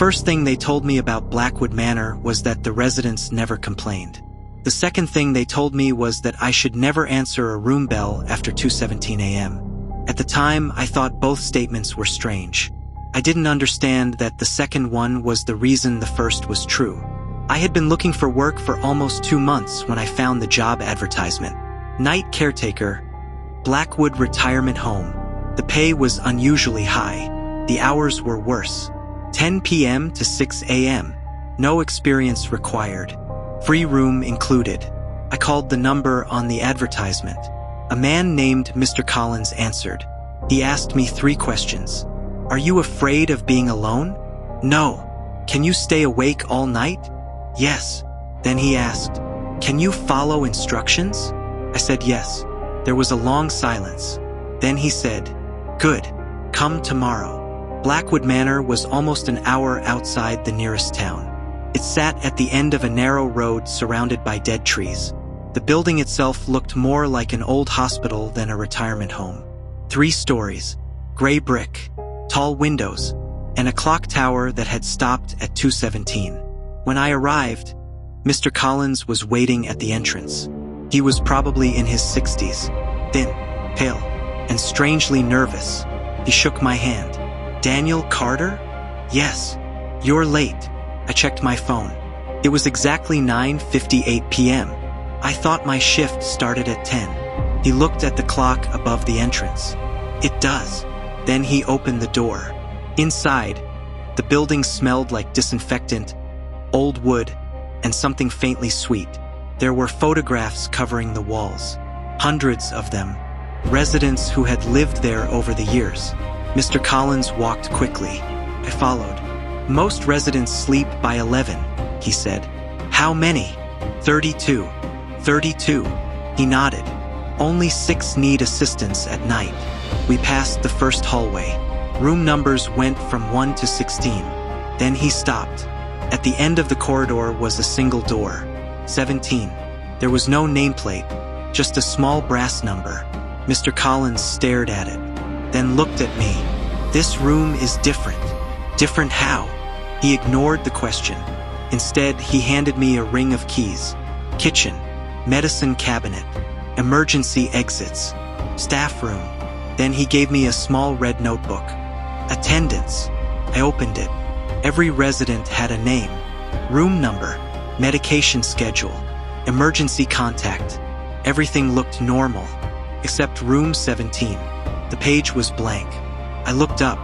first thing they told me about Blackwood Manor was that the residents never complained. The second thing they told me was that I should never answer a room bell after 2:17 a.m. At the time, I thought both statements were strange. I didn't understand that the second one was the reason the first was true. I had been looking for work for almost 2 months when I found the job advertisement. Night caretaker, Blackwood retirement home. The pay was unusually high. The hours were worse. 10 p.m. to 6 a.m. No experience required. Free room included. I called the number on the advertisement. A man named Mr. Collins answered. He asked me 3 questions. Are you afraid of being alone? No. Can you stay awake all night? Yes. Then he asked, can you follow instructions? I said yes. There was a long silence. Then he said, good. Come tomorrow. Blackwood Manor was almost an hour outside the nearest town. It sat at the end of a narrow road surrounded by dead trees. The building itself looked more like an old hospital than a retirement home. 3 stories, gray brick, tall windows, and a clock tower that had stopped at 2:17. When I arrived, Mr. Collins was waiting at the entrance. He was probably in his 60s, thin, pale, and strangely nervous. He shook my hand. Daniel Carter? Yes. You're late. I checked my phone. It was exactly 9:58 p.m. I thought my shift started at 10. He looked at the clock above the entrance. It does. Then he opened the door. Inside, the building smelled like disinfectant, old wood, and something faintly sweet. There were photographs covering the walls. Hundreds of them. Residents who had lived there over the years. Mr. Collins walked quickly. I followed. Most residents sleep by 11, he said. How many? 32. 32. He nodded. Only 6 need assistance at night. We passed the first hallway. Room numbers went from 1 to 16. Then he stopped. At the end of the corridor was a single door. 17. There was no nameplate, just a small brass number. Mr. Collins stared at it, then looked at me. This room is different. Different how? He ignored the question. Instead, he handed me a ring of keys. Kitchen, medicine cabinet, emergency exits, staff room. Then he gave me a small red notebook. Attendance. I opened it. Every resident had a name, room number, medication schedule, emergency contact. Everything looked normal, except room 17. The page was blank. I looked up.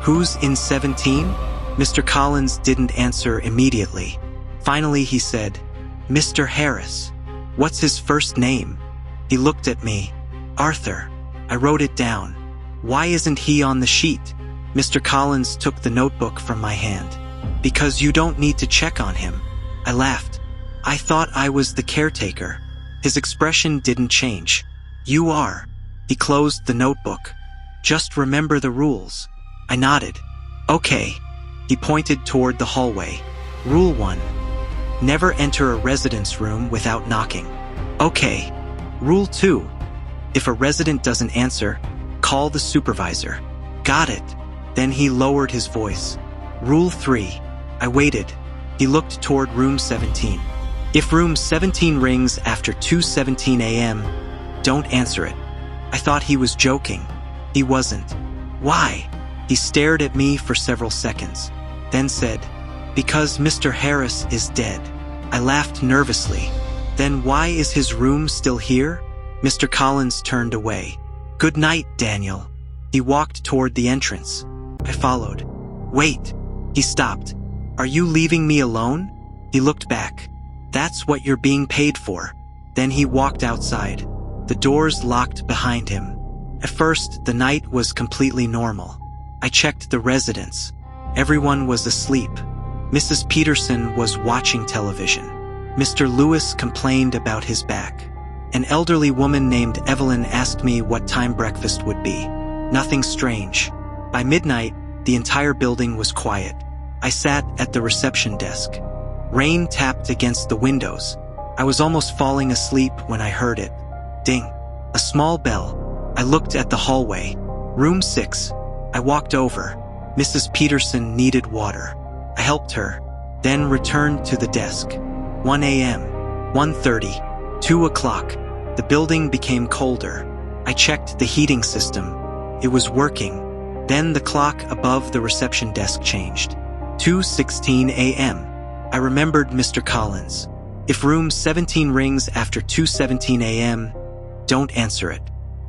Who's in 17? Mr. Collins didn't answer immediately. Finally, he said, Mr. Harris. What's his first name? He looked at me. Arthur. I wrote it down. Why isn't he on the sheet? Mr. Collins took the notebook from my hand. Because you don't need to check on him. I laughed. I thought I was the caretaker. His expression didn't change. You are. He closed the notebook. Just remember the rules. I nodded. Okay. He pointed toward the hallway. Rule 1. Never enter a resident's room without knocking. Okay. Rule 2. If a resident doesn't answer, call the supervisor. Got it. Then he lowered his voice. Rule 3. I waited. He looked toward room 17. If room 17 rings after 2:17 a.m., don't answer it. I thought he was joking. He wasn't. Why? He stared at me for several seconds, then said, because Mr. Harris is dead. I laughed nervously. Then why is his room still here? Mr. Collins turned away. Good night, Daniel. He walked toward the entrance. I followed. Wait. He stopped. Are you leaving me alone? He looked back. That's what you're being paid for. Then he walked outside. The doors locked behind him. At first, the night was completely normal. I checked the residents. Everyone was asleep. Mrs. Peterson was watching television. Mr. Lewis complained about his back. An elderly woman named Evelyn asked me what time breakfast would be. Nothing strange. By midnight, the entire building was quiet. I sat at the reception desk. Rain tapped against the windows. I was almost falling asleep when I heard it. Ding. A small bell. I looked at the hallway. Room 6. I walked over. Mrs. Peterson needed water. I helped her, then returned to the desk. 1 a.m., 1:30, 2 o'clock. The building became colder. I checked the heating system. It was working. Then the clock above the reception desk changed. 2:16 a.m. I remembered Mr. Collins. If room 17 rings after 2:17 a.m., don't answer it.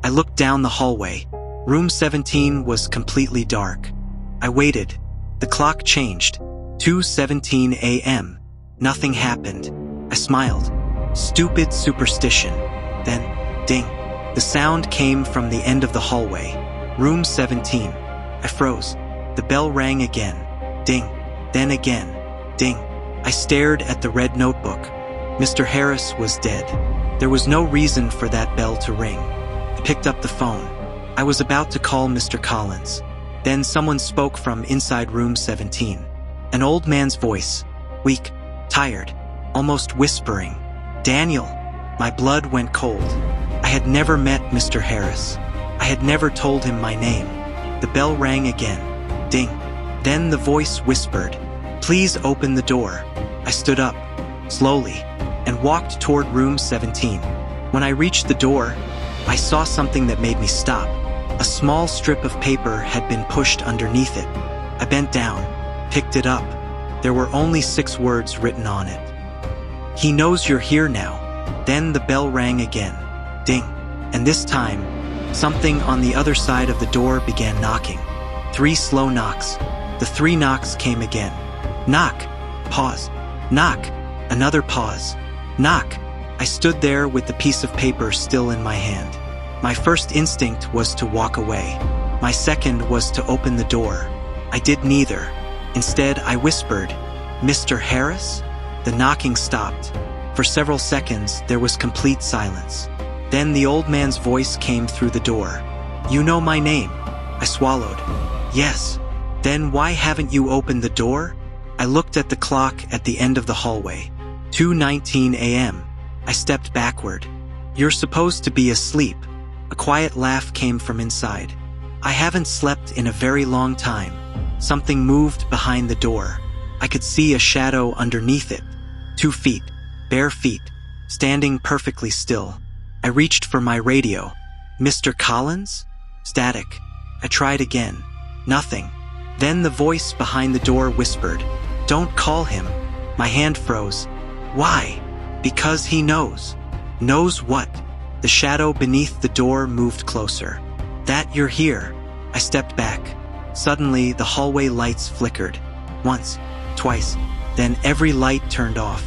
I looked down the hallway. Room 17 was completely dark. I waited. The clock changed. 2:17 a.m. Nothing happened. I smiled. Stupid superstition. Then, ding. The sound came from the end of the hallway. Room 17. I froze. The bell rang again. Ding. Then again. Ding. I stared at the red notebook. Mr. Harris was dead. There was no reason for that bell to ring. I picked up the phone. I was about to call Mr. Collins. Then someone spoke from inside room 17. An old man's voice. Weak, tired, almost whispering. Daniel. My blood went cold. I had never met Mr. Harris. I had never told him my name. The bell rang again. Ding. Then the voice whispered, "Please open the door." I stood up, slowly, and walked toward room 17. When I reached the door, I saw something that made me stop. A small strip of paper had been pushed underneath it. I bent down, picked it up. There were only 6 words written on it. "He knows you're here now." Then the bell rang again. Ding. And this time, something on the other side of the door began knocking. 3 slow knocks. The 3 knocks came again. Knock. Pause. Knock. Another pause. Knock. I stood there with the piece of paper still in my hand. My first instinct was to walk away. My second was to open the door. I did neither. Instead, I whispered, "Mr. Harris?" The knocking stopped. For several seconds, there was complete silence. Then the old man's voice came through the door. "You know my name." I swallowed. "Yes." "Then why haven't you opened the door?" I looked at the clock at the end of the hallway. 2:19 a.m. I stepped backward. "You're supposed to be asleep." A quiet laugh came from inside. "I haven't slept in a very long time." Something moved behind the door. I could see a shadow underneath it. 2 feet, bare feet, standing perfectly still. I reached for my radio. "Mr. Collins?" Static. I tried again. Nothing. Then the voice behind the door whispered, "Don't call him." My hand froze. "Why?" "Because he knows." "Knows what?" The shadow beneath the door moved closer. "That you're here." I stepped back. Suddenly, the hallway lights flickered. Once, twice, then every light turned off.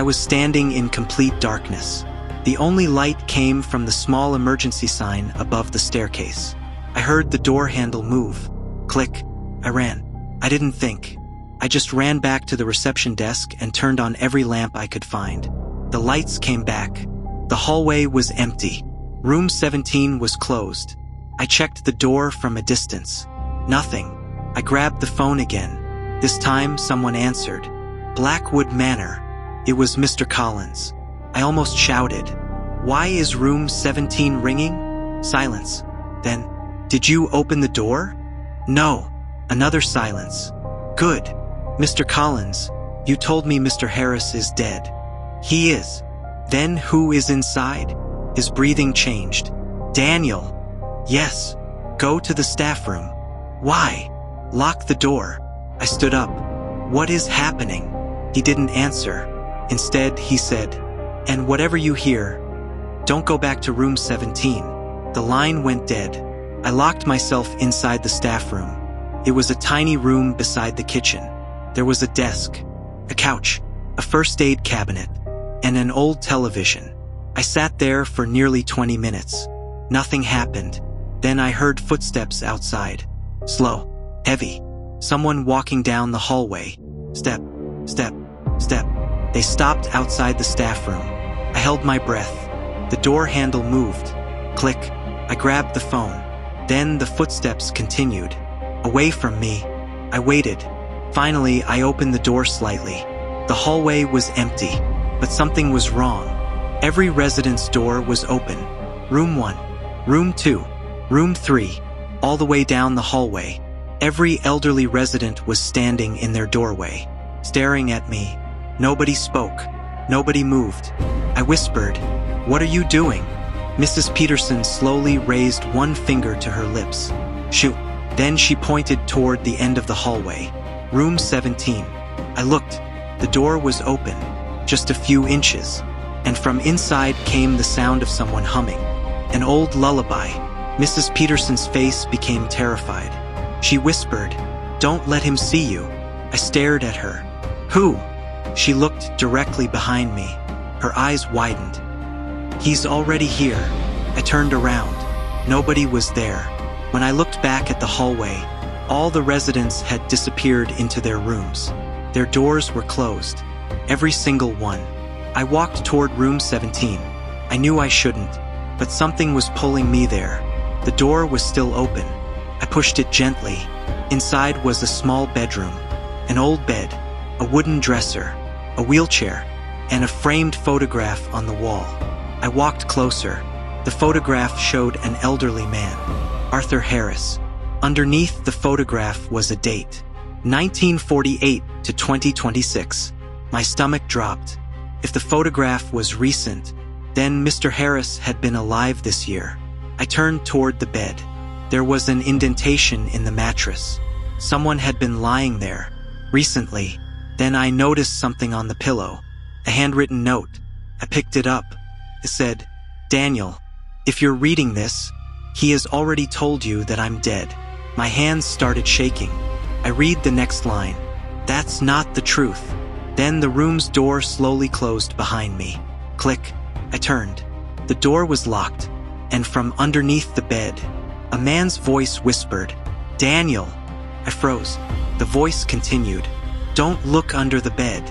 I was standing in complete darkness. The only light came from the small emergency sign above the staircase. I heard the door handle move. Click. I ran. I didn't think. I just ran back to the reception desk and turned on every lamp I could find. The lights came back. The hallway was empty. Room 17 was closed. I checked the door from a distance. Nothing. I grabbed the phone again. This time, someone answered. Blackwood Manor. It was Mr. Collins. I almost shouted. "Why is room 17 ringing?" Silence. Then, "Did you open the door?" "No." Another silence. "Good. Mr. Collins, you told me Mr. Harris is dead." "He is." "Then who is inside?" His breathing changed. "Daniel." "Yes." "Go to the staff room." "Why?" "Lock the door." I stood up. "What is happening?" He didn't answer. Instead, he said, "And whatever you hear, don't go back to room 17. The line went dead. I locked myself inside the staff room. It was a tiny room beside the kitchen. There was a desk, a couch, a first aid cabinet, and an old television. I sat there for nearly 20 minutes. Nothing happened. Then I heard footsteps outside. Slow, heavy. Someone walking down the hallway. Step, step, step. They stopped outside the staff room. I held my breath. The door handle moved. Click. I grabbed the phone. Then the footsteps continued. Away from me. I waited. Finally, I opened the door slightly. The hallway was empty, but something was wrong. Every resident's door was open. Room 1, Room 2, Room 3, all the way down the hallway. Every elderly resident was standing in their doorway, staring at me. Nobody spoke. Nobody moved. I whispered, "What are you doing?" Mrs. Peterson slowly raised one finger to her lips. Shoo. Then she pointed toward the end of the hallway. Room 17. I looked. The door was open, just a few inches, and from inside came the sound of someone humming. An old lullaby. Mrs. Peterson's face became terrified. She whispered, "Don't let him see you." I stared at her. "Who?" She looked directly behind me. Her eyes widened. "He's already here." I turned around. Nobody was there. When I looked back at the hallway, all the residents had disappeared into their rooms. Their doors were closed. Every single one. I walked toward room 17. I knew I shouldn't, but something was pulling me there. The door was still open. I pushed it gently. Inside was a small bedroom. An old bed, a wooden dresser, a wheelchair, and a framed photograph on the wall. I walked closer. The photograph showed an elderly man, Arthur Harris. Underneath the photograph was a date, 1948 to 2026. My stomach dropped. If the photograph was recent, then Mr. Harris had been alive this year. I turned toward the bed. There was an indentation in the mattress. Someone had been lying there recently. Then I noticed something on the pillow, a handwritten note. I picked it up. It said, "Daniel, if you're reading this, he has already told you that I'm dead." My hands started shaking. I read the next line. "That's not the truth." Then the room's door slowly closed behind me. Click. I turned. The door was locked, and from underneath the bed, a man's voice whispered, "Daniel." I froze. The voice continued, "Don't look under the bed."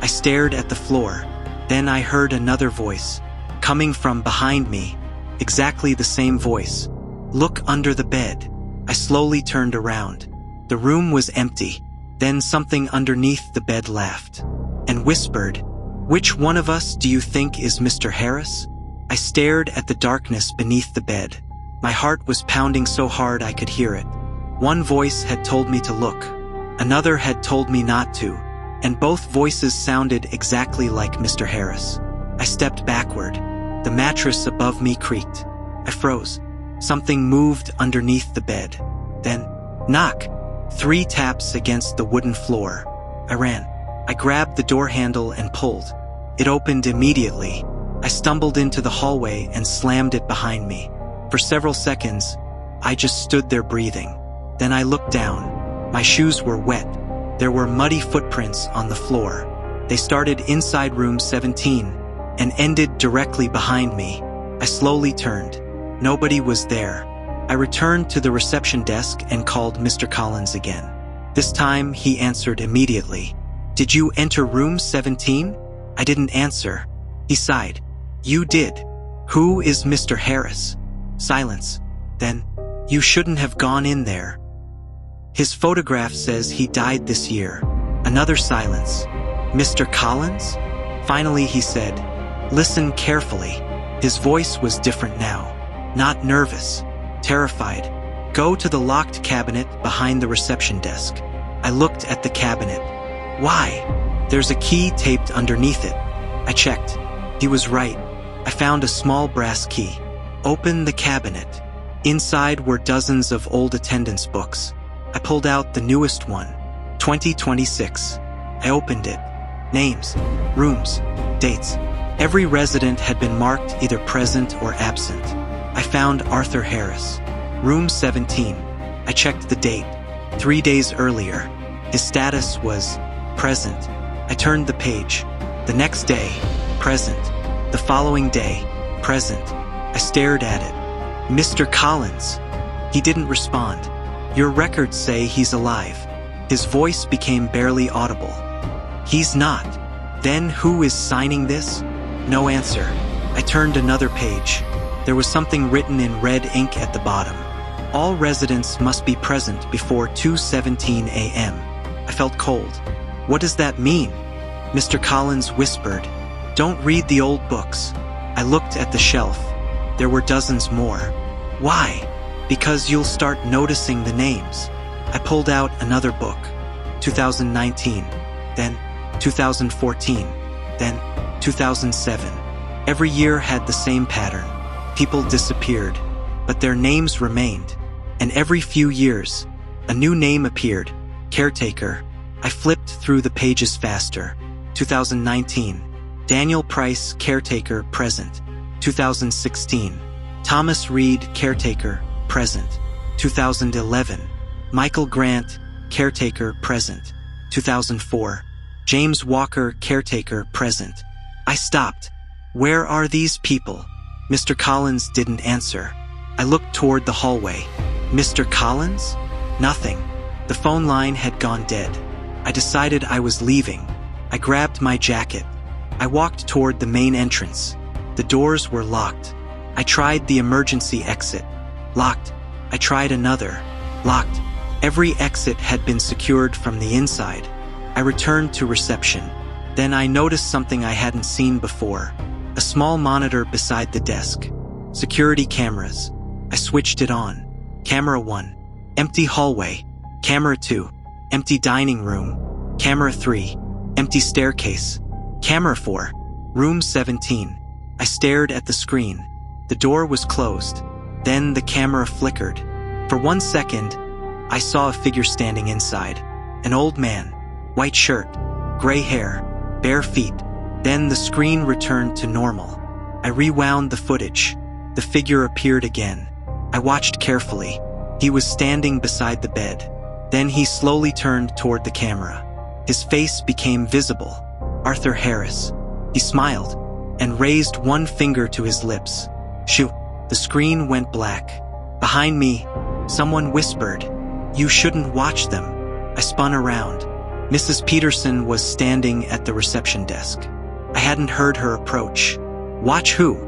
I stared at the floor. Then I heard another voice, coming from behind me. Exactly the same voice. "Look under the bed." I slowly turned around. The room was empty. Then something underneath the bed laughed and whispered, "Which one of us do you think is Mr. Harris?" I stared at the darkness beneath the bed. My heart was pounding so hard I could hear it. One voice had told me to look. Another had told me not to, and both voices sounded exactly like Mr. Harris. I stepped backward. The mattress above me creaked. I froze. Something moved underneath the bed. Then, knock! 3 taps against the wooden floor. I ran. I grabbed the door handle and pulled. It opened immediately. I stumbled into the hallway and slammed it behind me. For several seconds, I just stood there breathing. Then I looked down. My shoes were wet. There were muddy footprints on the floor. They started inside room 17 and ended directly behind me. I slowly turned. Nobody was there. I returned to the reception desk and called Mr. Collins again. This time, he answered immediately. "Did you enter room 17? I didn't answer. He sighed. "You did. Who is Mr. Harris?" Silence. Then, "You shouldn't have gone in there. His photograph says he died this year." Another silence. "Mr. Collins?" Finally he said, "Listen carefully." His voice was different now. Not nervous. Terrified. "Go to the locked cabinet behind the reception desk." I looked at the cabinet. "Why? There's a key taped underneath it." I checked. He was right. I found a small brass key. Open the cabinet. Inside were dozens of old attendance books. I pulled out the newest one, 2026. I opened it. Names, rooms, dates. Every resident had been marked either present or absent. I found Arthur Harris. Room 17. I checked the date. 3 days earlier. His status was present. I turned the page. The next day, present. The following day, present. I stared at it. "Mr. Collins." He didn't respond. "Your records say he's alive." His voice became barely audible. "He's not." "Then who is signing this?" No answer. I turned another page. There was something written in red ink at the bottom. "All residents must be present before 2:17 a.m. I felt cold. "What does that mean?" Mr. Collins whispered, "Don't read the old books." I looked at the shelf. There were dozens more. "Why?" "Because you'll start noticing the names." I pulled out another book. 2019, then 2014, then 2007. Every year had the same pattern. People disappeared, but their names remained. And every few years, a new name appeared, caretaker. I flipped through the pages faster. 2019, Daniel Price, caretaker, present. 2016, Thomas Reed, caretaker, present. 2011, Michael Grant, caretaker, present. 2004, James Walker, caretaker, present. I stopped. Where are these people? Mr. Collins didn't answer. I looked toward the hallway. Mr. Collins? Nothing. The phone line had gone dead. I decided I was leaving. I grabbed my jacket. I walked toward the main entrance. The doors were locked. I tried the emergency exit. Locked. I tried another. Locked. Every exit had been secured from the inside. I returned to reception. Then I noticed something I hadn't seen before. A small monitor beside the desk. Security cameras. I switched it on. Camera 1. Empty hallway. Camera 2. Empty dining room. Camera 3. Empty staircase. Camera 4. Room 17. I stared at the screen. The door was closed. Then the camera flickered. For 1 second, I saw a figure standing inside. An old man. White shirt. Gray hair. Bare feet. Then the screen returned to normal. I rewound the footage. The figure appeared again. I watched carefully. He was standing beside the bed. Then he slowly turned toward the camera. His face became visible. Arthur Harris. He smiled and raised one finger to his lips. Shoo! The screen went black. Behind me, someone whispered, "You shouldn't watch them." I spun around. Mrs. Peterson was standing at the reception desk. I hadn't heard her approach. Watch who?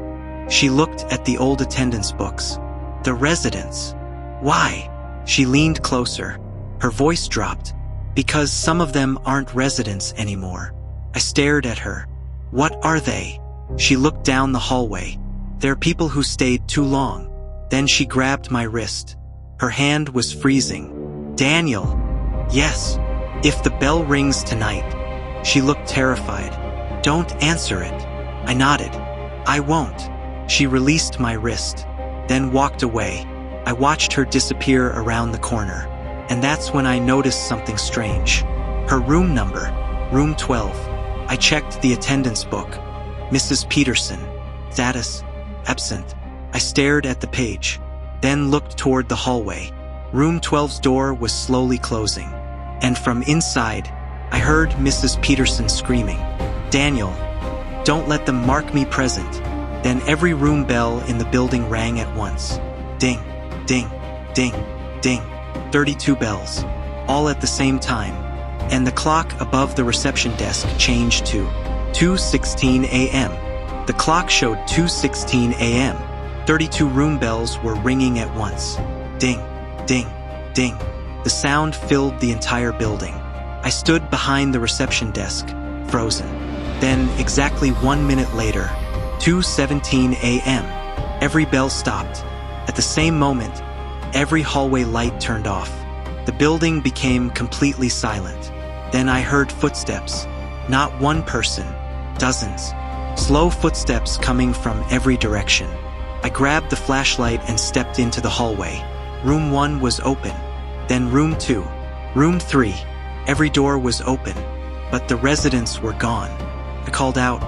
She looked at the old attendance books. The residents. Why? She leaned closer. Her voice dropped. Because some of them aren't residents anymore. I stared at her. What are they? She looked down the hallway. They're people who stayed too long. Then she grabbed my wrist. Her hand was freezing. Daniel. Yes. If the bell rings tonight. She looked terrified. Don't answer it. I nodded. I won't. She released my wrist, then walked away. I watched her disappear around the corner. And that's when I noticed something strange. Her room number, room 12. I checked the attendance book. Mrs. Peterson. Status, absent. I stared at the page, then looked toward the hallway. Room 12's door was slowly closing. And from inside, I heard Mrs. Peterson screaming, "Daniel, don't let them mark me present." Then every room bell in the building rang at once. Ding, ding, ding, ding. 32 bells, all at the same time. And the clock above the reception desk changed to 2:16 a.m. The clock showed 2:16 a.m. 32 room bells were ringing at once. Ding, ding, ding. The sound filled the entire building. I stood behind the reception desk, frozen. Then, exactly 1 minute later, 2:17 a.m., every bell stopped. At the same moment, every hallway light turned off. The building became completely silent. Then I heard footsteps. Not one person, dozens. Slow footsteps coming from every direction. I grabbed the flashlight and stepped into the hallway. Room 1 was open. Then room 2. Room 3. Every door was open, but the residents were gone. I called out,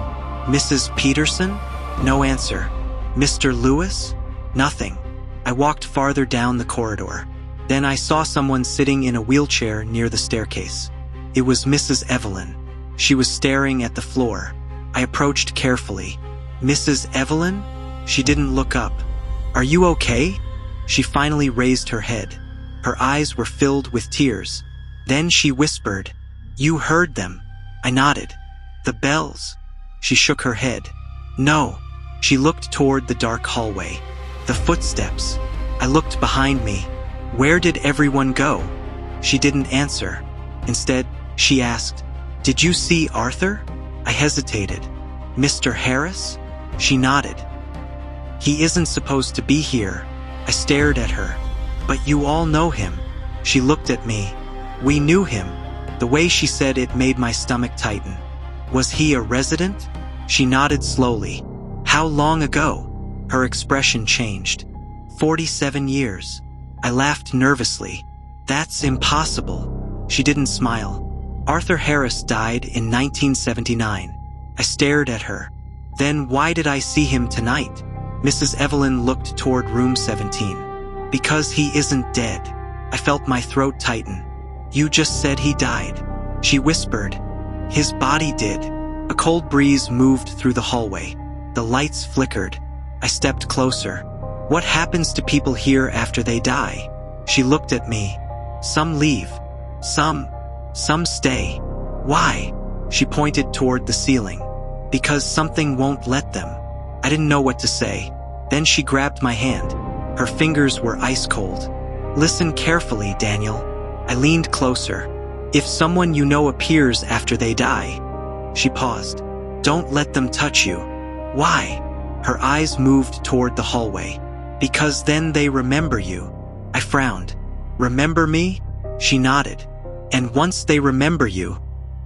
"Mrs. Peterson?" No answer. "Mr. Lewis?" Nothing. I walked farther down the corridor. Then I saw someone sitting in a wheelchair near the staircase. It was Mrs. Evelyn. She was staring at the floor. I approached carefully. "Mrs. Evelyn?" She didn't look up. "Are you okay?" She finally raised her head. Her eyes were filled with tears. Then she whispered, "You heard them." I nodded. "The bells." She shook her head. "No." She looked toward the dark hallway. "The footsteps." I looked behind me. "Where did everyone go?" She didn't answer. Instead, she asked, "Did you see Arthur?" I hesitated. "Mr. Harris?" She nodded. "He isn't supposed to be here." I stared at her. "But you all know him." She looked at me. We knew him. The way she said it made my stomach tighten. Was he a resident? She nodded slowly. How long ago? Her expression changed. 47 years. I laughed nervously. That's impossible. She didn't smile. Arthur Harris died in 1979. I stared at her. Then why did I see him tonight? Mrs. Evelyn looked toward room 17. Because he isn't dead. I felt my throat tighten. You just said he died. She whispered. His body did. A cold breeze moved through the hallway. The lights flickered. I stepped closer. What happens to people here after they die? She looked at me. Some leave. Some stay. Why? She pointed toward the ceiling. Because something won't let them. I didn't know what to say. Then she grabbed my hand. Her fingers were ice cold. Listen carefully, Daniel. I leaned closer. If someone you know appears after they die. She paused. Don't let them touch you. Why? Her eyes moved toward the hallway. Because then they remember you. I frowned. Remember me? She nodded. And once they remember you.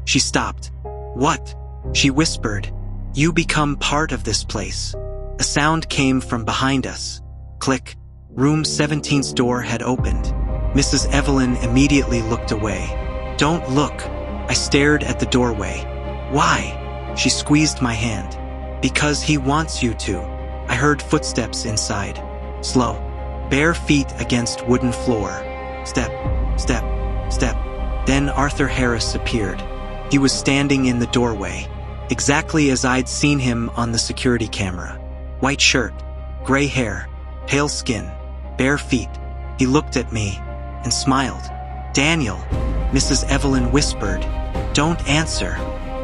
She stopped. What? She whispered. You become part of this place. A sound came from behind us. Click. Room 17's door had opened. Mrs. Evelyn immediately looked away. Don't look. I stared at the doorway. Why? She squeezed my hand. Because he wants you to. I heard footsteps inside. Slow. Bare feet against wooden floor. Step, step, step. Then Arthur Harris appeared. He was standing in the doorway, exactly as I'd seen him on the security camera. White shirt, gray hair, pale skin, bare feet. He looked at me and smiled. Daniel, Mrs. Evelyn whispered. Don't answer.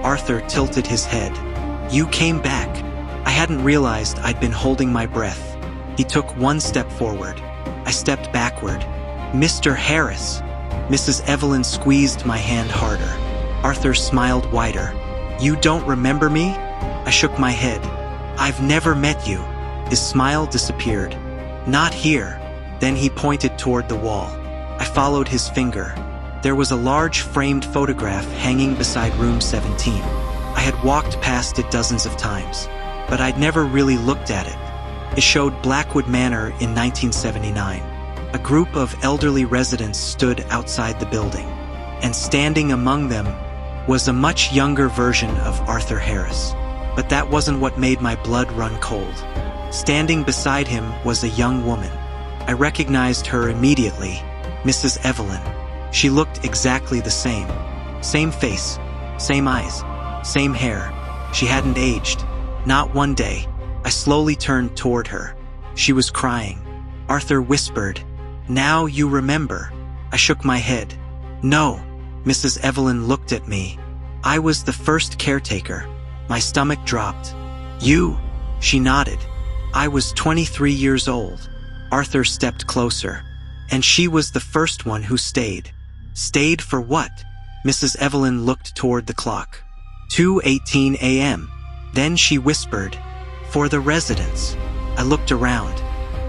Arthur tilted his head. You came back. I hadn't realized I'd been holding my breath. He took one step forward. I stepped backward. Mr. Harris. Mrs. Evelyn squeezed my hand harder. Arthur smiled wider. You don't remember me? I shook my head. I've never met you. His smile disappeared. Not here. Then he pointed toward the wall. I followed his finger. There was a large framed photograph hanging beside room 17. I had walked past it dozens of times, but I'd never really looked at it. It showed Blackwood Manor in 1979. A group of elderly residents stood outside the building, and standing among them was a much younger version of Arthur Harris. But that wasn't what made my blood run cold. Standing beside him was a young woman. I recognized her immediately, Mrs. Evelyn. She looked exactly the same. Same face, same eyes, same hair. She hadn't aged. Not one day. I slowly turned toward her. She was crying. Arthur whispered, Now you remember. I shook my head. No. Mrs. Evelyn looked at me. I was the first caretaker. My stomach dropped. You? She nodded. I was 23 years old. Arthur stepped closer. And she was the first one who stayed. Stayed for what? Mrs. Evelyn looked toward the clock. 2:18 a.m. Then she whispered, For the residents. I looked around.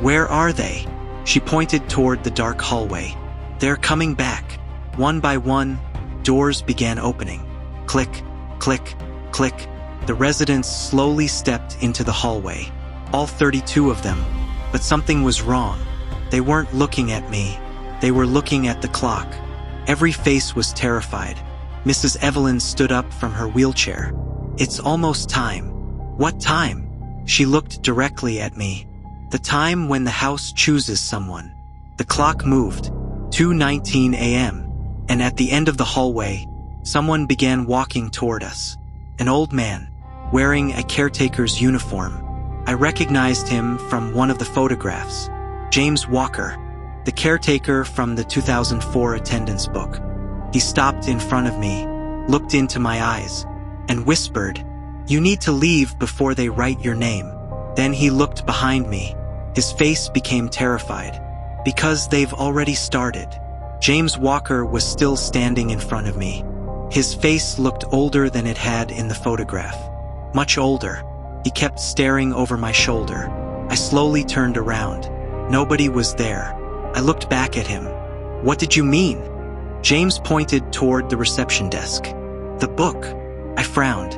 Where are they? She pointed toward the dark hallway. They're coming back. One by one, doors began opening. Click, click, click. The residents slowly stepped into the hallway. All 32 of them. But something was wrong. They weren't looking at me. They were looking at the clock. Every face was terrified. Mrs. Evelyn stood up from her wheelchair. It's almost time. What time? She looked directly at me. The time when the house chooses someone. The clock moved. 2:19 a.m. And at the end of the hallway, someone began walking toward us. An old man, wearing a caretaker's uniform. I recognized him from one of the photographs. James Walker, the caretaker from the 2004 attendance book. He stopped in front of me, looked into my eyes, and whispered, You need to leave before they write your name. Then he looked behind me. His face became terrified. Because they've already started. James Walker was still standing in front of me. His face looked older than it had in the photograph. Much older. He kept staring over my shoulder. I slowly turned around. Nobody was there. I looked back at him. What did you mean? James pointed toward the reception desk. The book. I frowned.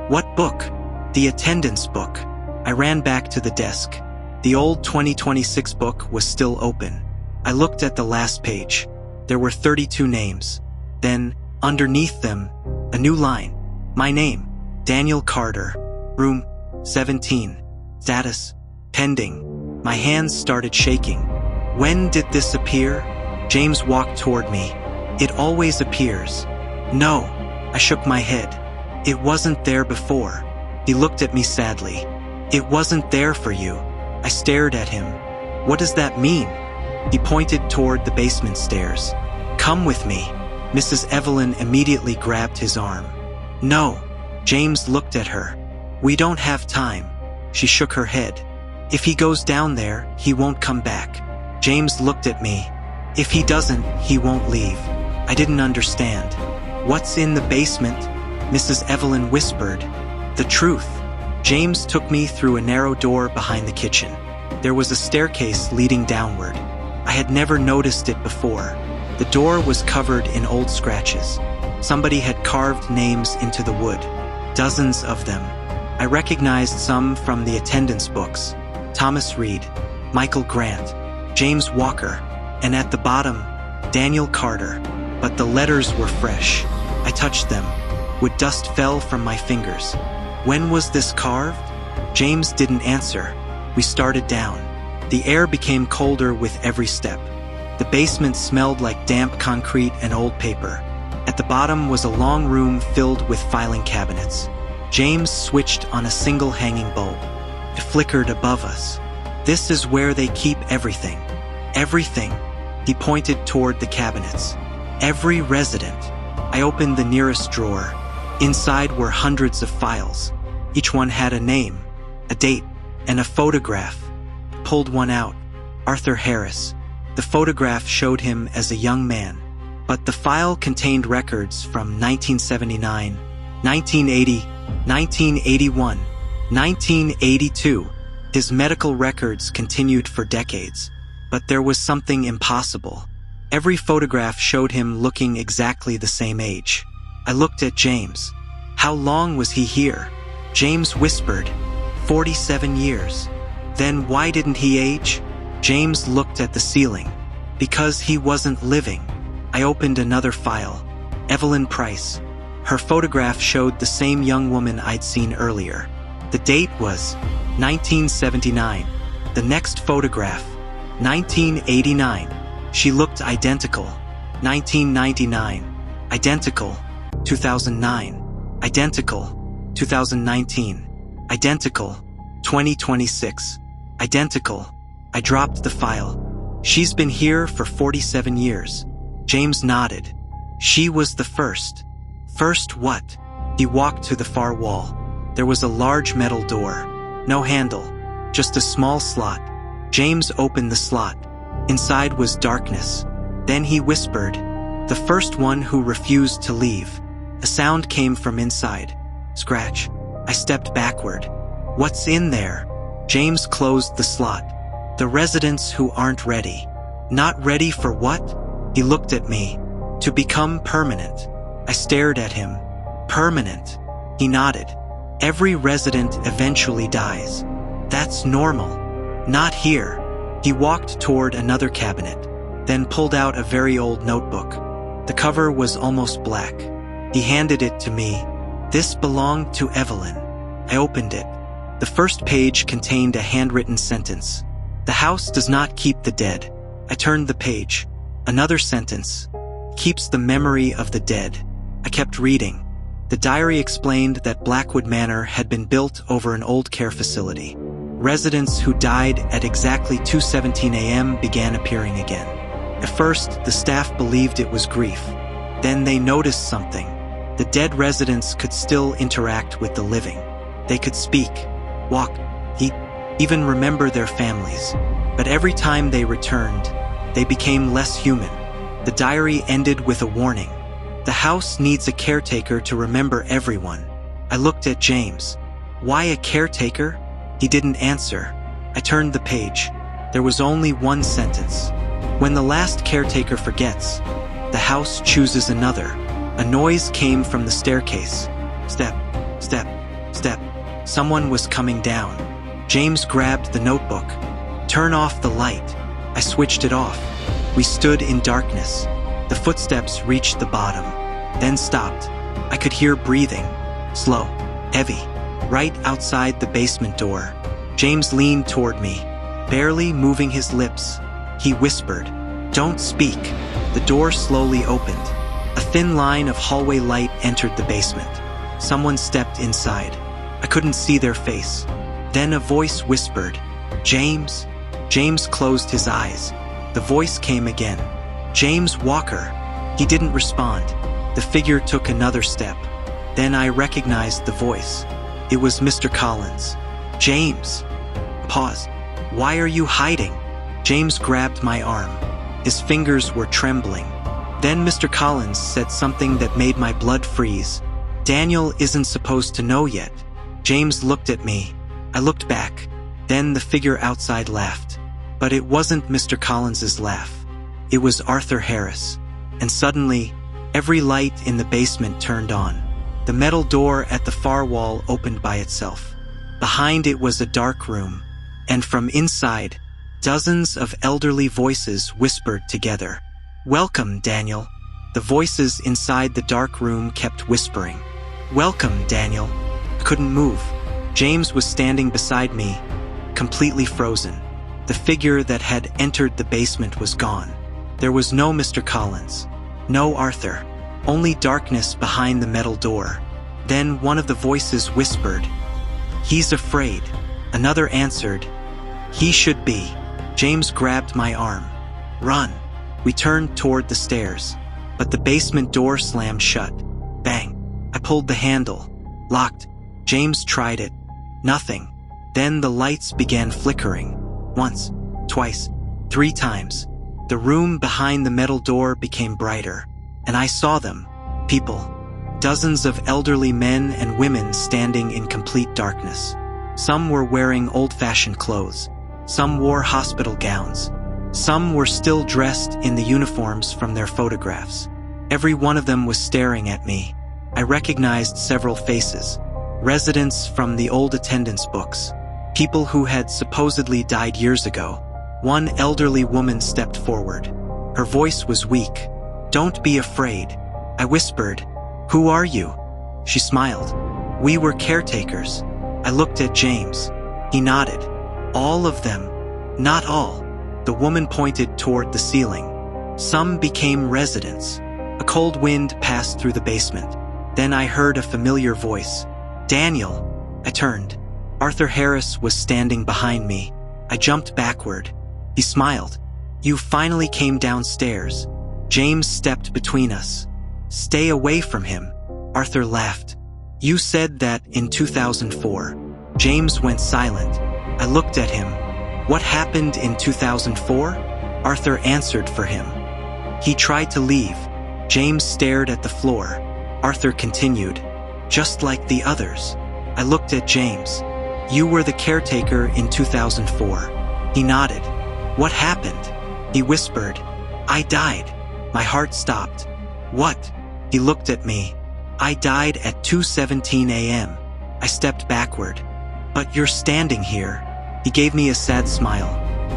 What book? The attendance book. I ran back to the desk. The old 2026 book was still open. I looked at the last page. There were 32 names. Then, underneath them, a new line. My name, Daniel Carter. Room 17. Status, pending. My hands started shaking. When did this appear? James walked toward me. It always appears. No, I shook my head. It wasn't there before. He looked at me sadly. It wasn't there for you. I stared at him. What does that mean? He pointed toward the basement stairs. Come with me. Mrs. Evelyn immediately grabbed his arm. No. James looked at her. We don't have time. She shook her head. If he goes down there, he won't come back. James looked at me. If he doesn't, he won't leave. I didn't understand. What's in the basement? Mrs. Evelyn whispered. The truth. James took me through a narrow door behind the kitchen. There was a staircase leading downward. I had never noticed it before. The door was covered in old scratches. Somebody had carved names into the wood. Dozens of them. I recognized some from the attendance books. Thomas Reed, Michael Grant, James Walker, and at the bottom, Daniel Carter. But the letters were fresh. I touched them. Wood dust fell from my fingers. When was this carved? James didn't answer. We started down. The air became colder with every step. The basement smelled like damp concrete and old paper. At the bottom was a long room filled with filing cabinets. James switched on a single hanging bulb. It flickered above us. This is where they keep everything. Everything. He pointed toward the cabinets. Every resident. I opened the nearest drawer. Inside were hundreds of files. Each one had a name, a date, and a photograph. Pulled one out. Arthur Harris. The photograph showed him as a young man. But the file contained records from 1979, 1980, 1981, 1982. His medical records continued for decades. But there was something impossible. Every photograph showed him looking exactly the same age. I looked at James. How long was he here? James whispered, 47 years. Then why didn't he age? James looked at the ceiling. Because he wasn't living. I opened another file. Evelyn Price. Her photograph showed the same young woman I'd seen earlier. The date was 1979. The next photograph, 1989. She looked identical. 1999. Identical. 2009. Identical. 2019. Identical. 2026. Identical. I dropped the file. She's been here for 47 years. James nodded. She was the first. First what? He walked to the far wall. There was a large metal door. No handle. Just a small slot. James opened the slot. Inside was darkness. Then he whispered, the first one who refused to leave. A sound came from inside. Scratch. I stepped backward. What's in there? James closed the slot. The residents who aren't ready. Not ready for what? He looked at me. To become permanent. I stared at him. Permanent. He nodded. Every resident eventually dies. That's normal. Not here. He walked toward another cabinet, then pulled out a very old notebook. The cover was almost black. He handed it to me. This belonged to Evelyn. I opened it. The first page contained a handwritten sentence. The house does not keep the dead. I turned the page. Another sentence. Keeps the memory of the dead. I kept reading. The diary explained that Blackwood Manor had been built over an old care facility. Residents who died at exactly 2:17 a.m. began appearing again. At first, the staff believed it was grief. Then they noticed something. The dead residents could still interact with the living. They could speak, walk, eat, even remember their families. But every time they returned, they became less human. The diary ended with a warning. The house needs a caretaker to remember everyone. I looked at James. Why a caretaker? He didn't answer. I turned the page. There was only one sentence. When the last caretaker forgets, the house chooses another. A noise came from the staircase. Step, step, step. Someone was coming down. James grabbed the notebook. Turn off the light. I switched it off. We stood in darkness. The footsteps reached the bottom, then stopped. I could hear breathing, slow, heavy, right outside the basement door. James leaned toward me, barely moving his lips. He whispered, "Don't speak." The door slowly opened. A thin line of hallway light entered the basement. Someone stepped inside. I couldn't see their face. Then a voice whispered, "James." James closed his eyes. The voice came again. "James Walker." He didn't respond. The figure took another step. Then I recognized the voice. It was Mr. Collins. "James." Pause. "Why are you hiding?" James grabbed my arm. His fingers were trembling. Then Mr. Collins said something that made my blood freeze. "Daniel isn't supposed to know yet." James looked at me. I looked back. Then the figure outside laughed. But it wasn't Mr. Collins's laugh. It was Arthur Harris. And suddenly, every light in the basement turned on. The metal door at the far wall opened by itself. Behind it was a dark room, and from inside, dozens of elderly voices whispered together. "Welcome, Daniel." The voices inside the dark room kept whispering. "Welcome, Daniel." I couldn't move. James was standing beside me, completely frozen. The figure that had entered the basement was gone. There was no Mr. Collins, no Arthur, only darkness behind the metal door. Then one of the voices whispered, "He's afraid." Another answered, "He should be." James grabbed my arm. "Run." We turned toward the stairs, but the basement door slammed shut. Bang. I pulled the handle. Locked. James tried it. Nothing. Then the lights began flickering. Once, twice, 3 times. The room behind the metal door became brighter, and I saw them. People. Dozens of elderly men and women standing in complete darkness. Some were wearing old-fashioned clothes. Some wore hospital gowns. Some were still dressed in the uniforms from their photographs. Every one of them was staring at me. I recognized several faces. Residents from the old attendance books. People who had supposedly died years ago. One elderly woman stepped forward. Her voice was weak. "Don't be afraid." I whispered, "Who are you?" She smiled. "We were caretakers." I looked at James. He nodded. "All of them." "Not all." The woman pointed toward the ceiling. "Some became residents." A cold wind passed through the basement. Then I heard a familiar voice. "Daniel." I turned. Arthur Harris was standing behind me. I jumped backward. He smiled. "You finally came downstairs." James stepped between us. "Stay away from him." Arthur laughed. "You said that in 2004. James went silent. I looked at him. "What happened in 2004? Arthur answered for him. "He tried to leave." James stared at the floor. Arthur continued, "Just like the others." I looked at James. "You were the caretaker in 2004. He nodded. "What happened?" He whispered. "I died." My heart stopped. "What?" He looked at me. "I died at 2:17 a.m. I stepped backward. "But you're standing here." He gave me a sad smile.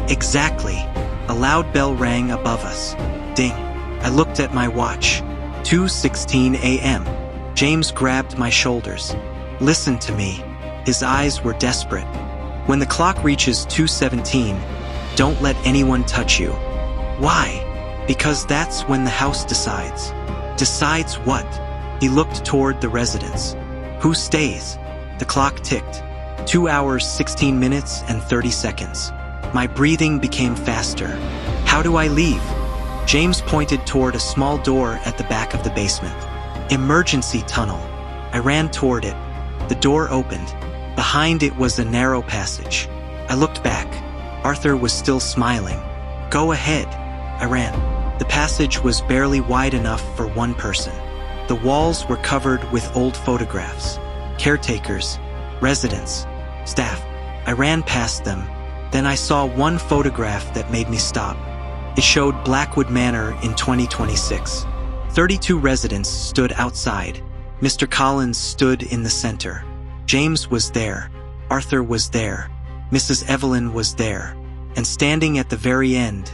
"Exactly." A loud bell rang above us. Ding. I looked at my watch. 2:16 a.m. James grabbed my shoulders. "Listen to me." His eyes were desperate. "When the clock reaches 2:17, don't let anyone touch you." "Why?" "Because that's when the house decides." "Decides what?" He looked toward the residents. "Who stays?" The clock ticked. 2 hours, 16 minutes, and 30 seconds. My breathing became faster. "How do I leave?" James pointed toward a small door at the back of the basement. "Emergency tunnel." I ran toward it. The door opened. Behind it was a narrow passage. I looked back. Arthur was still smiling. "Go ahead." I ran. The passage was barely wide enough for one person. The walls were covered with old photographs. Caretakers, residents, staff. I ran past them. Then I saw one photograph that made me stop. It showed Blackwood Manor in 2026. 32 residents stood outside. Mr. Collins stood in the center. James was there. Arthur was there. Mrs. Evelyn was there. And standing at the very end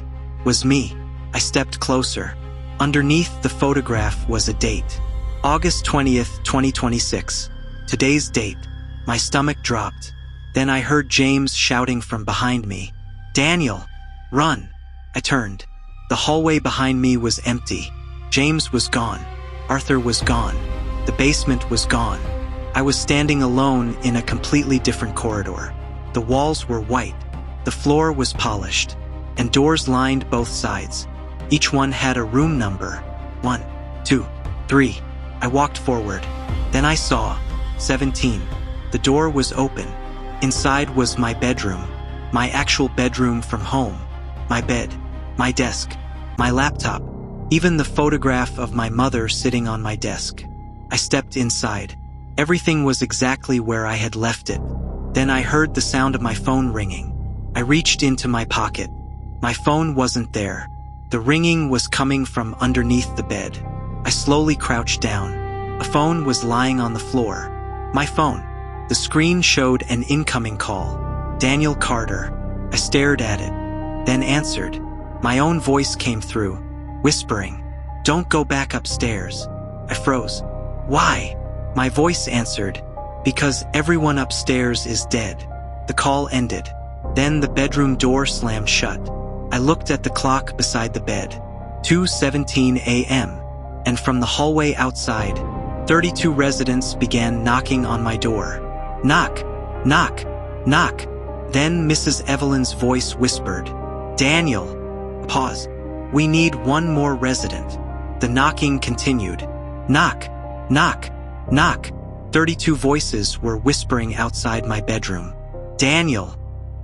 was me. I stepped closer. Underneath the photograph was a date. August 20th, 2026. Today's date. My stomach dropped. Then I heard James shouting from behind me, "Daniel, run!" I turned. The hallway behind me was empty. James was gone. Arthur was gone. The basement was gone. I was standing alone in a completely different corridor. The walls were white. The floor was polished. And doors lined both sides. Each one had a room number. 1, 2, 3. I walked forward. Then I saw 17. The door was open. Inside was my bedroom. My actual bedroom from home. My bed. My desk. My laptop. Even the photograph of my mother sitting on my desk. I stepped inside. Everything was exactly where I had left it. Then I heard the sound of my phone ringing. I reached into my pocket. My phone wasn't there. The ringing was coming from underneath the bed. I slowly crouched down. A phone was lying on the floor. My phone. The screen showed an incoming call. Daniel Carter. I stared at it, then answered. My own voice came through, whispering, "Don't go back upstairs." I froze. "Why?" My voice answered, "Because everyone upstairs is dead." The call ended. Then the bedroom door slammed shut. I looked at the clock beside the bed. 2:17 a.m. And from the hallway outside, 32 residents began knocking on my door. Knock, knock, knock. Then Mrs. Evelyn's voice whispered, "Daniel." Pause. "We need one more resident." The knocking continued. Knock, knock, knock. 32 voices were whispering outside my bedroom. "Daniel."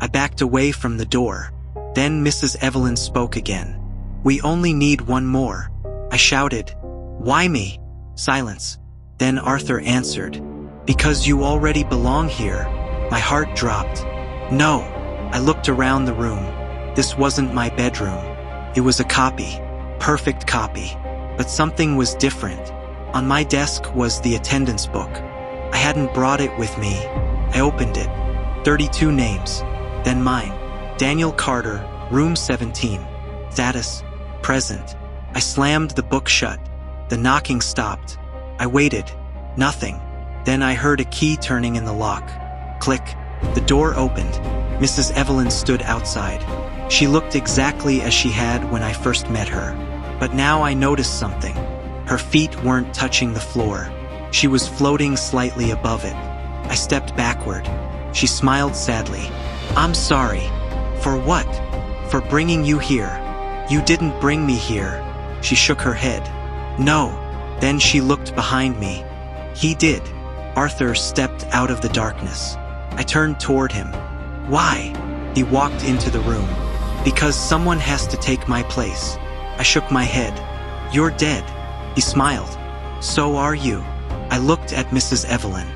I backed away from the door. Then Mrs. Evelyn spoke again. "We only need one more." I shouted, "Why me?" Silence. Then Arthur answered, "Because you already belong here." My heart dropped. No. I looked around the room. This wasn't my bedroom. It was a copy. Perfect copy. But something was different. On my desk was the attendance book. I hadn't brought it with me. I opened it. 32 names. Then mine. Daniel Carter, room 17. Status, present. I slammed the book shut. The knocking stopped. I waited. Nothing. Then I heard a key turning in the lock. Click. The door opened. Mrs. Evelyn stood outside. She looked exactly as she had when I first met her. But now I noticed something. Her feet weren't touching the floor. She was floating slightly above it. I stepped backward. She smiled sadly. "I'm sorry." "For what?" "For bringing you here." "You didn't bring me here." She shook her head. "No." Then she looked behind me. "He did." Arthur stepped out of the darkness. I turned toward him. "Why?" He walked into the room. "Because someone has to take my place." I shook my head. "You're dead." He smiled. "So are you." I looked at Mrs. Evelyn.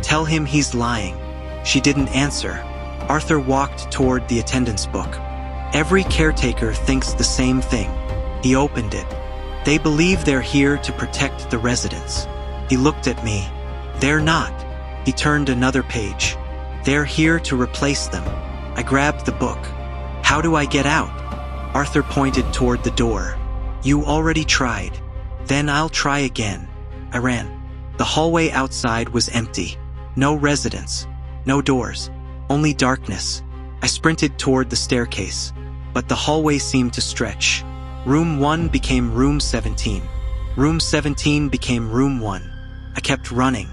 "Tell him he's lying." She didn't answer. Arthur walked toward the attendance book. "Every caretaker thinks the same thing." He opened it. "They believe they're here to protect the residents." He looked at me. "They're not." He turned another page. "They're here to replace them." I grabbed the book. "How do I get out?" Arthur pointed toward the door. "You already tried." "Then I'll try again." I ran. The hallway outside was empty. No residents. No doors. Only darkness. I sprinted toward the staircase. But the hallway seemed to stretch. Room 1 became room 17. Room 17 became room 1. I kept running.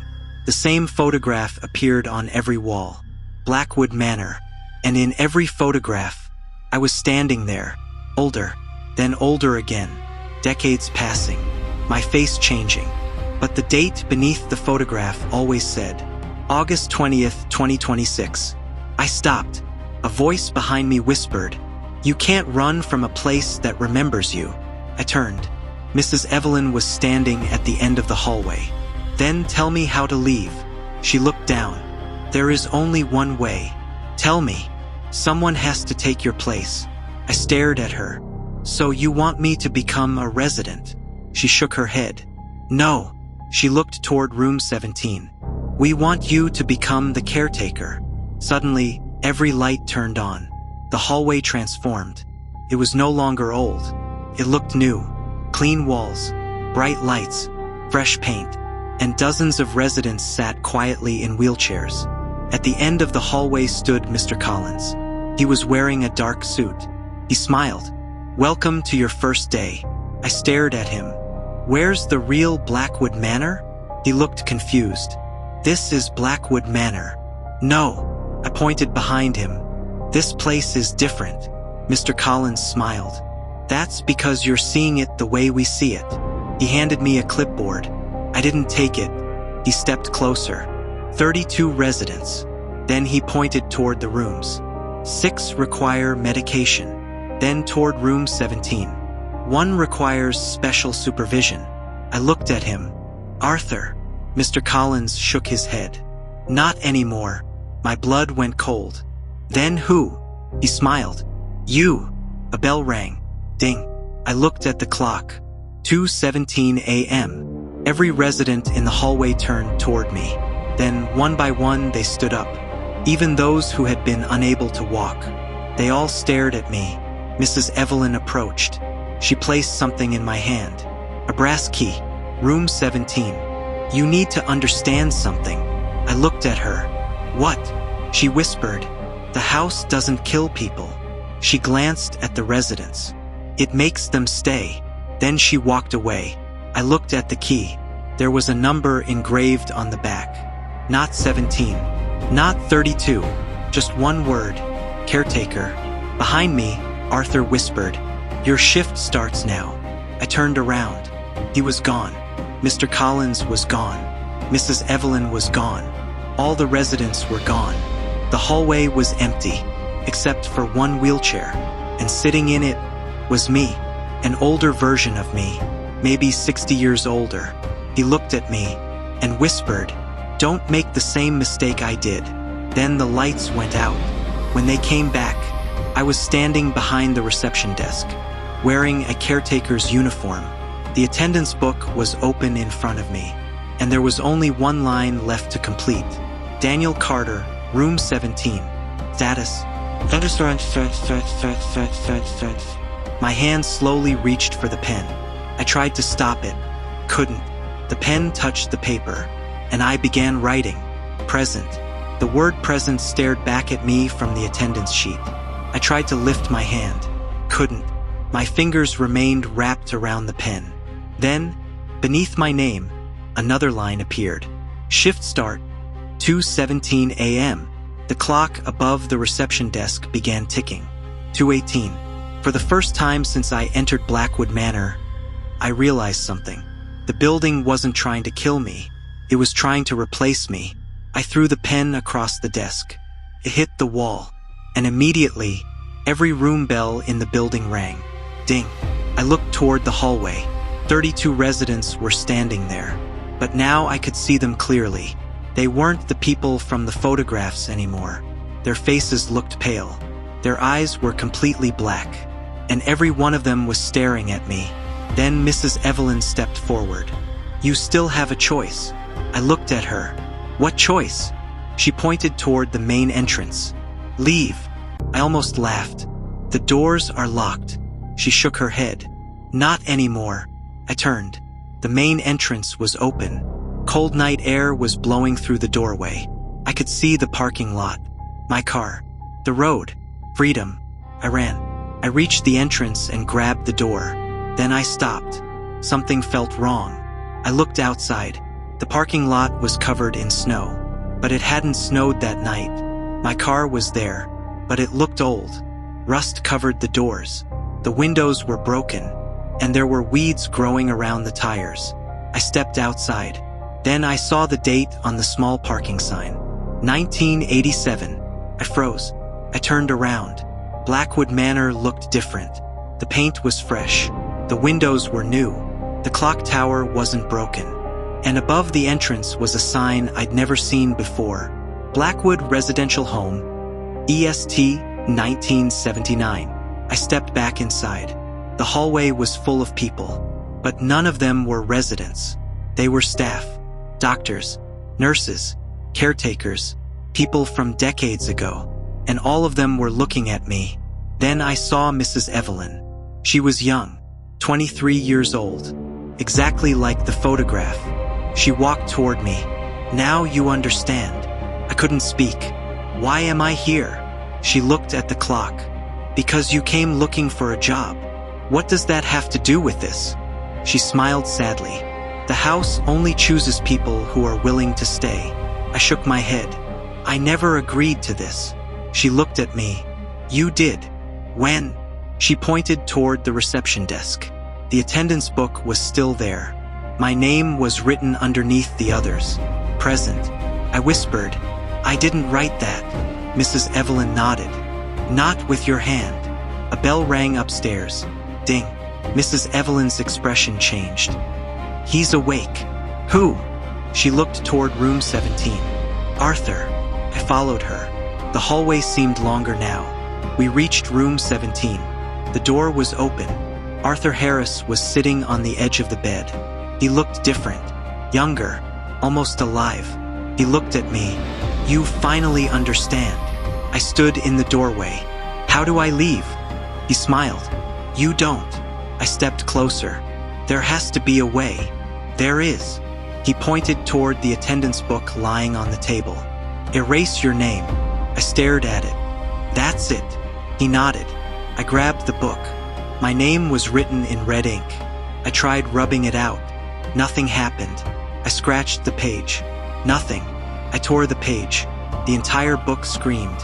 The same photograph appeared on every wall. Blackwood Manor. And in every photograph, I was standing there. Older. Then older again. Decades passing. My face changing. But the date beneath the photograph always said, August 20th, 2026. I stopped. A voice behind me whispered, "You can't run from a place that remembers you." I turned. Mrs. Evelyn was standing at the end of the hallway. "Then tell me how to leave." She looked down. "There is only one way. Tell me. Someone has to take your place." I stared at her. So you want me to become a resident? She shook her head. No. She looked toward room 17. We want you to become the caretaker. Suddenly, every light turned on. The hallway transformed. It was no longer old. It looked new. Clean walls, bright lights, fresh paint, and dozens of residents sat quietly in wheelchairs. At the end of the hallway stood Mr. Collins. He was wearing a dark suit. He smiled. Welcome to your first day. I stared at him. Where's the real Blackwood Manor? He looked confused. This is Blackwood Manor. No. I pointed behind him. This place is different. Mr. Collins smiled. That's because you're seeing it the way we see it. He handed me a clipboard. I didn't take it. He stepped closer. 32 residents. Then he pointed toward the rooms. 6 require medication. Then toward room 17. 1 requires special supervision. I looked at him. Arthur. Mr. Collins shook his head. Not anymore. My blood went cold. Then who? He smiled. You. A bell rang. Ding. I looked at the clock. 2:17 a.m. Every resident in the hallway turned toward me. Then, one by one, they stood up. Even those who had been unable to walk. They all stared at me. Mrs. Evelyn approached. She placed something in my hand. A brass key. Room 17. You need to understand something. I looked at her. What? She whispered. The house doesn't kill people. She glanced at the residents. It makes them stay. Then she walked away. I looked at the key. There was a number engraved on the back. Not 17. Not 32. Just one word. Caretaker. Behind me, Arthur whispered. Your shift starts now. I turned around. He was gone. Mr. Collins was gone. Mrs. Evelyn was gone. All the residents were gone. The hallway was empty, except for one wheelchair, and sitting in it was me, an older version of me, maybe 60 years older. He looked at me and whispered, "Don't make the same mistake I did." Then the lights went out. When they came back, I was standing behind the reception desk, wearing a caretaker's uniform. The attendance book was open in front of me, and there was only one line left to complete. Daniel Carter, room 17. Status. My hand slowly reached for the pen. I tried to stop it. Couldn't. The pen touched the paper, and I began writing. Present. The word present stared back at me from the attendance sheet. I tried to lift my hand. Couldn't. My fingers remained wrapped around the pen. Then, beneath my name, another line appeared. Shift start. 2:17 a.m. The clock above the reception desk began ticking. 2:18. For the first time since I entered Blackwood Manor, I realized something. The building wasn't trying to kill me. It was trying to replace me. I threw the pen across the desk. It hit the wall, and immediately, every room bell in the building rang. Ding. I looked toward the hallway. 32 residents were standing there, but now I could see them clearly. They weren't the people from the photographs anymore. Their faces looked pale. Their eyes were completely black, and every one of them was staring at me. Then Mrs. Evelyn stepped forward. You still have a choice. I looked at her. What choice? She pointed toward the main entrance. Leave. I almost laughed. The doors are locked. She shook her head. Not anymore. I turned. The main entrance was open. Cold night air was blowing through the doorway. I could see the parking lot. My car. The road. Freedom. I ran. I reached the entrance and grabbed the door. Then I stopped. Something felt wrong. I looked outside. The parking lot was covered in snow. But it hadn't snowed that night. My car was there, but it looked old. Rust covered the doors. The windows were broken, and there were weeds growing around the tires. I stepped outside. Then I saw the date on the small parking sign. 1987. I froze. I turned around. Blackwood Manor looked different. The paint was fresh. The windows were new. The clock tower wasn't broken. And above the entrance was a sign I'd never seen before. Blackwood Residential Home, EST 1979. I stepped back inside. The hallway was full of people, but none of them were residents. They were staff, doctors, nurses, caretakers, people from decades ago, and all of them were looking at me. Then I saw Mrs. Evelyn. She was young, 23 years old, exactly like the photograph. She walked toward me. Now you understand. I couldn't speak. Why am I here? She looked at the clock. Because you came looking for a job. What does that have to do with this? She smiled sadly. The house only chooses people who are willing to stay. I shook my head. I never agreed to this. She looked at me. You did. When? She pointed toward the reception desk. The attendance book was still there. My name was written underneath the others. Present. I whispered. I didn't write that. Mrs. Evelyn nodded. Not with your hand. A bell rang upstairs. Ding. Mrs. Evelyn's expression changed. He's awake. Who? She looked toward room 17. Arthur. I followed her. The hallway seemed longer now. We reached room 17. The door was open. Arthur Harris was sitting on the edge of the bed. He looked different, younger, almost alive. He looked at me. You finally understand. I stood in the doorway. How do I leave? He smiled. You don't. I stepped closer. There has to be a way. There is. He pointed toward the attendance book lying on the table. Erase your name. I stared at it. That's it. He nodded. I grabbed the book. My name was written in red ink. I tried rubbing it out. Nothing happened. I scratched the page. Nothing. I tore the page. The entire book screamed.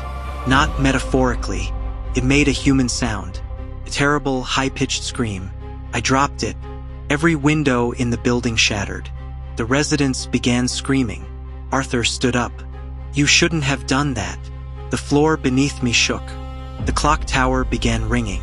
Not metaphorically. It made a human sound. A terrible, high-pitched scream. I dropped it. Every window in the building shattered. The residents began screaming. Arthur stood up. You shouldn't have done that. The floor beneath me shook. The clock tower began ringing.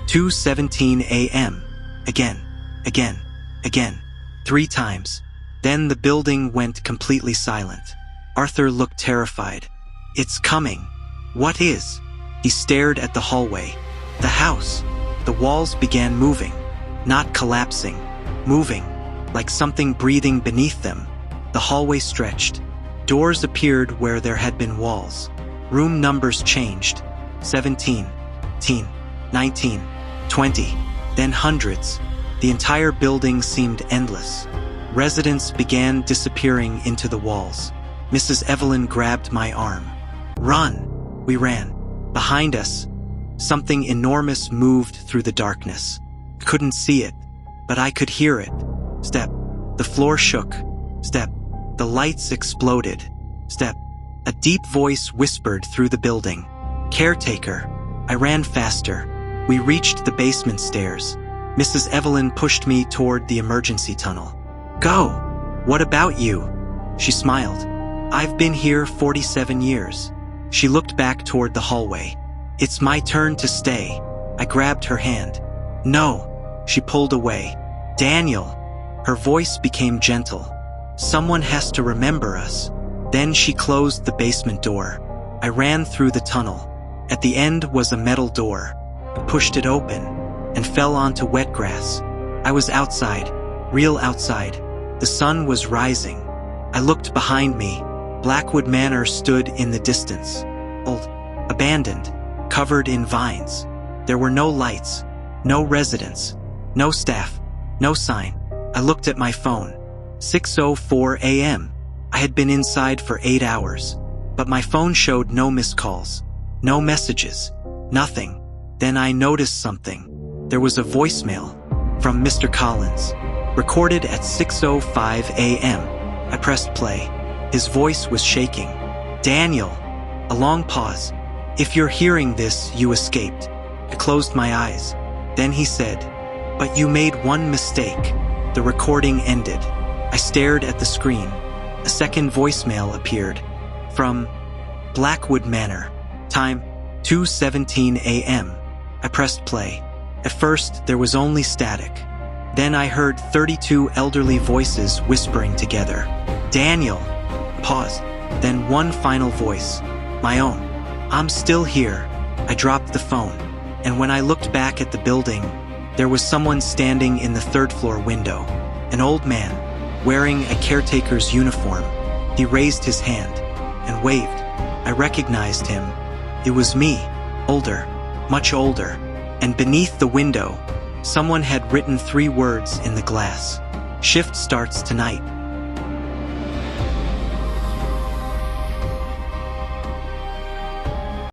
2:17 a.m. Again, again, again. 3 times. Then the building went completely silent. Arthur looked terrified. It's coming. What is? He stared at the hallway. The house. The walls began moving. Not collapsing. Moving. Like something breathing beneath them. The hallway stretched. Doors appeared where there had been walls. Room numbers changed. 17, 19, 20, then hundreds. The entire building seemed endless. Residents began disappearing into the walls. Mrs. Evelyn grabbed my arm. Run! We ran. Behind us, something enormous moved through the darkness. I couldn't see it, but I could hear it. Step. The floor shook. Step. The lights exploded. Step. A deep voice whispered through the building. Caretaker. I ran faster. We reached the basement stairs. Mrs. Evelyn pushed me toward the emergency tunnel. Go! What about you? She smiled. I've been here 47 years. She looked back toward the hallway. It's my turn to stay. I grabbed her hand. No. She pulled away. Daniel. Her voice became gentle. Someone has to remember us. Then she closed the basement door. I ran through the tunnel. At the end was a metal door. I pushed it open and fell onto wet grass. I was outside, real outside. The sun was rising. I looked behind me. Blackwood Manor stood in the distance. Old, abandoned, covered in vines. There were no lights, no residents, no staff, no sign. I looked at my phone. 6:04 a.m. I had been inside for 8 hours, but my phone showed no missed calls, no messages, nothing. Then I noticed something. There was a voicemail from Mr. Collins, recorded at 6:05 a.m. I pressed play. His voice was shaking. Daniel. A long pause. If you're hearing this, you escaped. I closed my eyes. Then he said, but you made one mistake. The recording ended. I stared at the screen. A second voicemail appeared. From Blackwood Manor. Time, 2:17 a.m. I pressed play. At first, there was only static. Then I heard 32 elderly voices whispering together. Daniel. Paused. Then one final voice. My own. I'm still here. I dropped the phone. And when I looked back at the building, There was someone standing in the third-floor window, an old man, wearing a caretaker's uniform. He raised his hand and waved. I recognized him. It was me, older, much older, and beneath the window, someone had written 3 words in the glass. "Shift starts tonight."